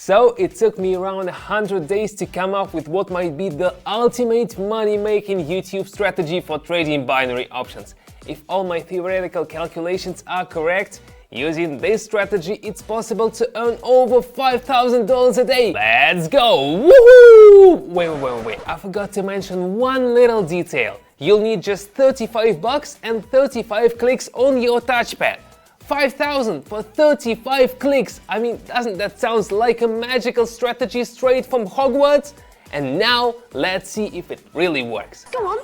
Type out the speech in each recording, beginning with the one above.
So it took me around 100 days to come up with what might be the ultimate money-making YouTube strategy for trading binary options. If all my theoretical calculations are correct, using this strategy it's possible to earn over $5,000 a day. Let's go! Woohoo! Wait, I forgot to mention one little detail. You'll need just 35 bucks and 35 clicks on your touchpad. 5,000 for 35 clicks! I mean, doesn't that sound like a magical strategy straight from Hogwarts? And now, let's see if it really works. Go on.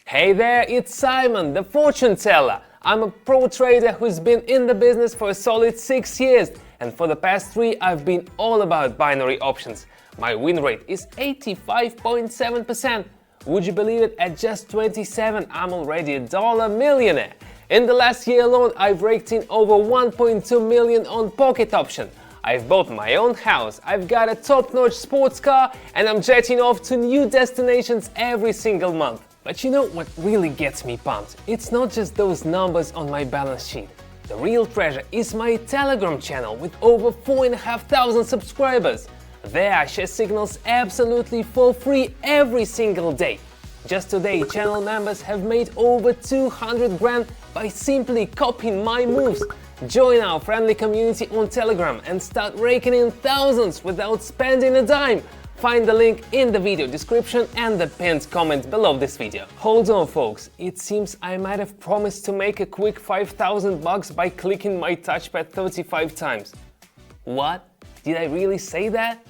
Hey there, it's Simon, the fortune teller. I'm a pro trader who's been in the business for a solid 6 years, and for the past 3 I've been all about binary options. My win rate is 85.7%. Would you believe it, at just 27 I'm already a dollar millionaire. In the last year alone, I've raked in over 1.2 million on pocket option. I've bought my own house, I've got a top-notch sports car, and I'm jetting off to new destinations every single month. But you know what really gets me pumped? It's not just those numbers on my balance sheet. The real treasure is my Telegram channel with over 4,500 subscribers. There I share signals absolutely for free every single day. Just today, channel members have made over 200 grand by simply copying my moves. Join our friendly community on Telegram and start raking in thousands without spending a dime. Find the link in the video description and the pinned comment below this video. Hold on folks, it seems I might have promised to make a quick 5,000 bucks by clicking my touchpad 35 times. What? Did I really say that?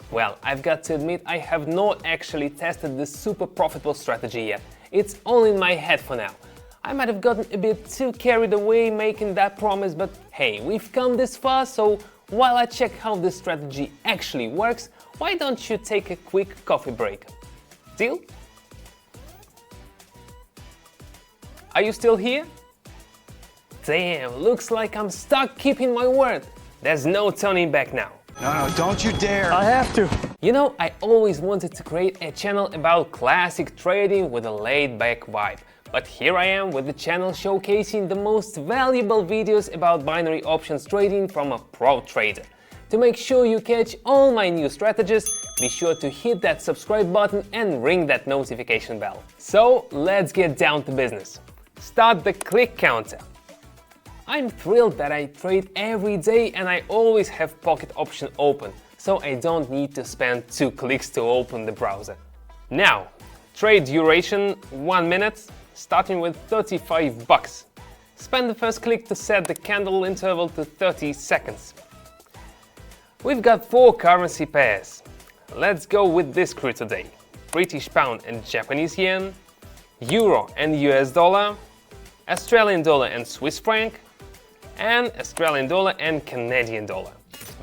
Well, I've got to admit I have not actually tested this super profitable strategy yet. It's all in my head for now. I might have gotten a bit too carried away making that promise, but hey, we've come this far, so while I check how this strategy actually works, why don't you take a quick coffee break? Deal? Are you still here? Damn, looks like I'm stuck keeping my word. There's no turning back now. No, don't you dare! I have to! You know, I always wanted to create a channel about classic trading with a laid-back vibe. But here I am with the channel showcasing the most valuable videos about binary options trading from a pro trader. To make sure you catch all my new strategies, be sure to hit that subscribe button and ring that notification bell. So let's get down to business. Start the click counter. I'm thrilled that I trade every day and I always have pocket option open, so I don't need to spend 2 clicks to open the browser. Now, trade duration 1 minute, starting with 35 bucks. Spend the first click to set the candle interval to 30 seconds. We've got 4 currency pairs. Let's go with this crew today. British pound and Japanese yen, euro and US dollar, Australian dollar and Swiss franc, and Australian dollar and Canadian dollar.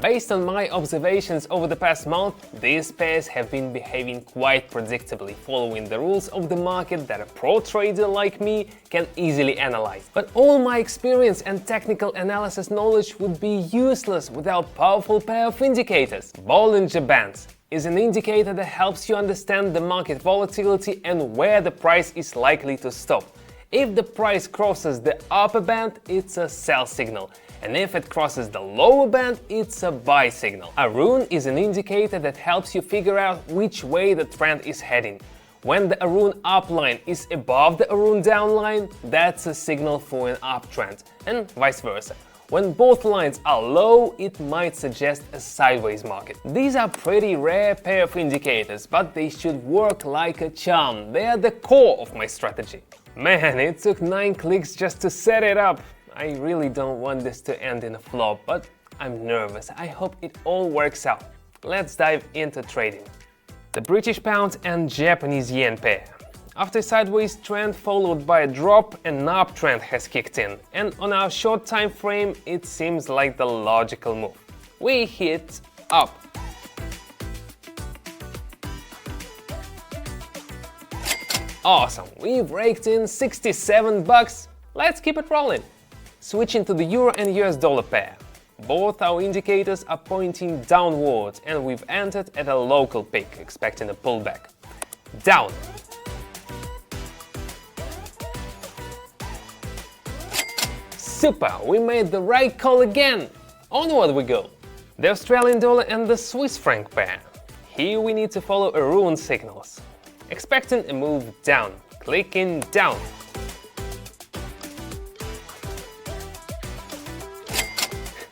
Based on my observations over the past month, these pairs have been behaving quite predictably, following the rules of the market that a pro trader like me can easily analyze. But all my experience and technical analysis knowledge would be useless without powerful pair of indicators. Bollinger Bands is an indicator that helps you understand the market volatility and where the price is likely to stop. If the price crosses the upper band, it's a sell signal, and if it crosses the lower band, it's a buy signal. A rune is an indicator that helps you figure out which way the trend is heading. When the Arun up line is above the Arun down line, that's a signal for an uptrend, and vice versa. When both lines are low, it might suggest a sideways market. These are pretty rare pair of indicators, but they should work like a charm. They are the core of my strategy. Man, it took 9 clicks just to set it up. I really don't want this to end in a flop, but I'm nervous. I hope it all works out. Let's dive into trading. The British pound and Japanese yen pair. After a sideways trend followed by a drop, an uptrend has kicked in, and on our short time frame, it seems like the logical move. We hit up. Awesome, we've raked in 67 bucks. Let's keep it rolling. Switching to the euro and US dollar pair. Both our indicators are pointing downwards and we've entered at a local peak, expecting a pullback. Down. Super, we made the right call again. Onward we go. The Australian dollar and the Swiss franc pair. Here we need to follow Arun signals. Expecting a move down, clicking down.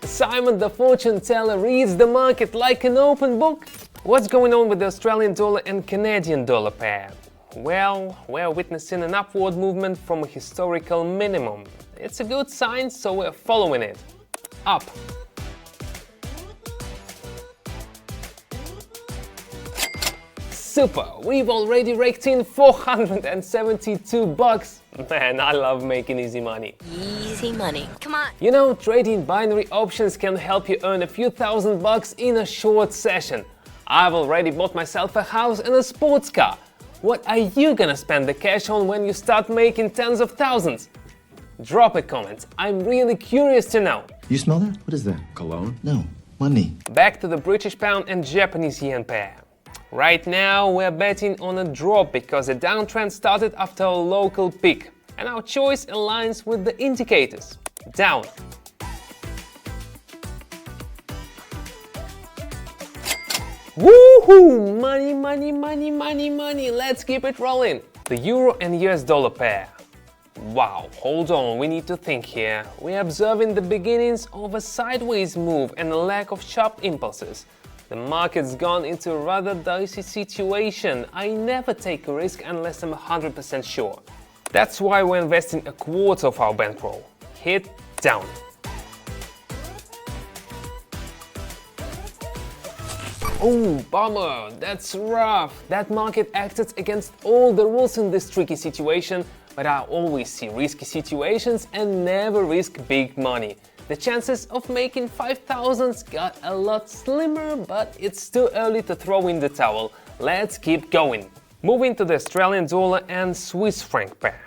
Simon the fortune teller reads the market like an open book. What's going on with the Australian dollar and Canadian dollar pair? Well, we're witnessing an upward movement from a historical minimum. It's a good sign, so we're following it. Up. Super! We've already raked in $472. Man, I love making easy money. Easy money. Come on. You know, trading binary options can help you earn a few $1,000s in a short session. I've already bought myself a house and a sports car. What are you gonna spend the cash on when you start making tens of thousands? Drop a comment. I'm really curious to know. You smell that? What is that? Cologne? No, money. Back to the British pound and Japanese yen pair. Right now we're betting on a drop because the downtrend started after a local peak, and our choice aligns with the indicators. Down. Woohoo! Money, money, money, money, money. Let's keep it rolling. The euro and US dollar pair. Wow, hold on, we need to think here. We're observing the beginnings of a sideways move and a lack of sharp impulses. The market's gone into a rather dicey situation. I never take a risk unless I'm 100% sure. That's why we're investing a quarter of our bankroll. Hit down. Oh, bummer, that's rough. That market acted against all the rules in this tricky situation, but I always see risky situations and never risk big money. The chances of making 5,000s got a lot slimmer, but it's too early to throw in the towel. Let's keep going. Moving to the Australian dollar and Swiss franc pair.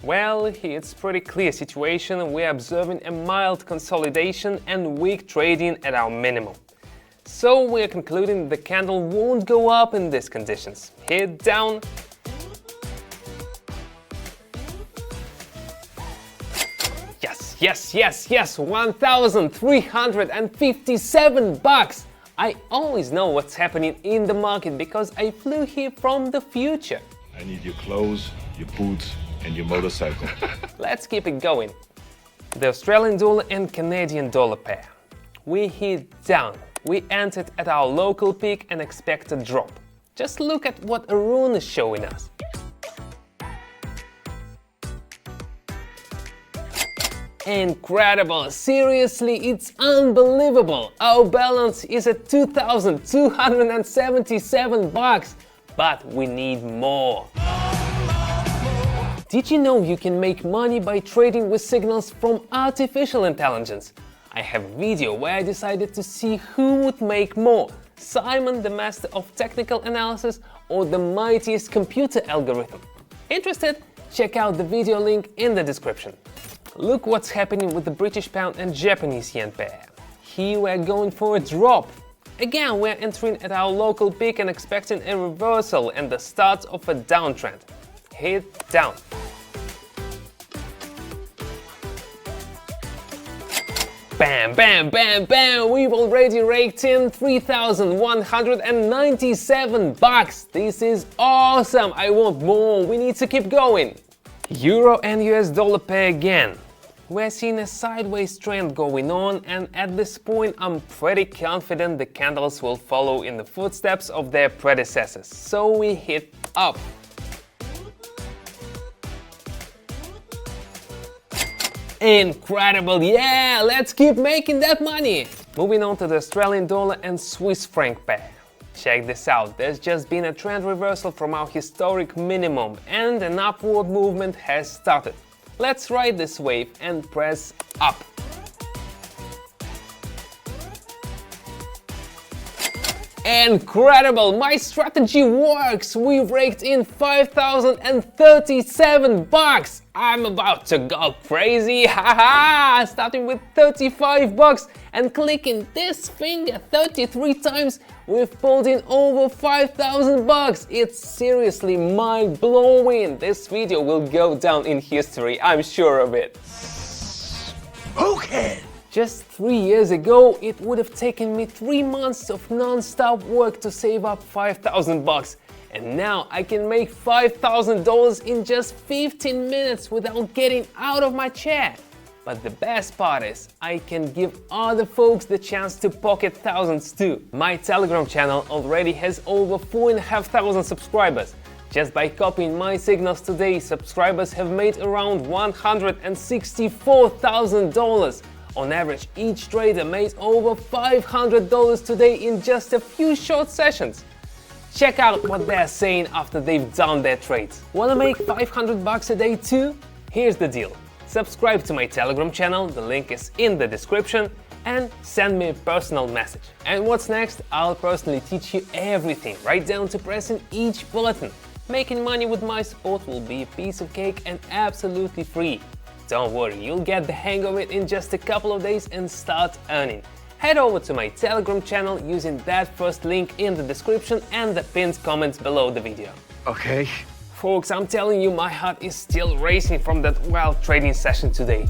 Well, here it's pretty clear situation. We're observing a mild consolidation and weak trading at our minimum. So we're concluding the candle won't go up in these conditions. Hit down. Yes, $1,357. I always know what's happening in the market because I flew here from the future. I need your clothes, your boots, and your motorcycle. Let's keep it going. The Australian dollar and Canadian dollar pair. We hit down. We entered at our local peak and expect a drop. Just look at what Arun is showing us. Incredible! Seriously, it's unbelievable! Our balance is at $2,277, but we need more. Did you know you can make money by trading with signals from artificial intelligence? I have a video where I decided to see who would make more, Simon the master of technical analysis or the mightiest computer algorithm. Interested? Check out the video link in the description. Look what's happening with the British pound and Japanese yen pair. Here we're going for a drop. Again, we're entering at our local peak and expecting a reversal and the start of a downtrend. Hit down. Bam, bam, bam, bam! We've already raked in $3,197. This is awesome! I want more. We need to keep going. Euro and US dollar pair again. We're seeing a sideways trend going on, and at this point I'm pretty confident the candles will follow in the footsteps of their predecessors. So we hit up. Incredible, yeah, let's keep making that money! Moving on to the Australian dollar and Swiss franc pair. Check this out, there's just been a trend reversal from our historic minimum and an upward movement has started. Let's ride this wave and press up. Incredible! My strategy works! We've raked in $5,037! I'm about to go crazy! Haha! Starting with $35 and clicking this finger 33 times, we've pulled in over $5,000! It's seriously mind-blowing! This video will go down in history, I'm sure of it. Okay. Just 3 years ago, it would have taken me 3 months of non-stop work to save up 5,000 bucks. And now I can make $5,000 in just 15 minutes without getting out of my chair. But the best part is, I can give other folks the chance to pocket thousands too. My Telegram channel already has over 4,500 subscribers. Just by copying my signals today, subscribers have made around $164,000. On average, each trader made over $500 today in just a few short sessions. Check out what they're saying after they've done their trades. Wanna make 500 bucks a day too? Here's the deal. Subscribe to my Telegram channel, the link is in the description, and send me a personal message. And what's next? I'll personally teach you everything, right down to pressing each button. Making money with my support will be a piece of cake and absolutely free. Don't worry, you'll get the hang of it in just a couple of days and start earning. Head over to my Telegram channel using that first link in the description and the pinned comments below the video. Okay. Folks, I'm telling you, my heart is still racing from that wild trading session today.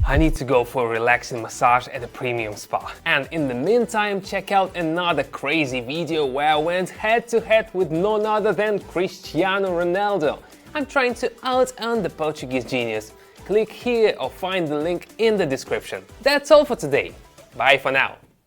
I need to go for a relaxing massage at a premium spa. And in the meantime, check out another crazy video where I went head to head with none other than Cristiano Ronaldo. I'm trying to out-earn the Portuguese genius. Click here or find the link in the description. That's all for today. Bye for now.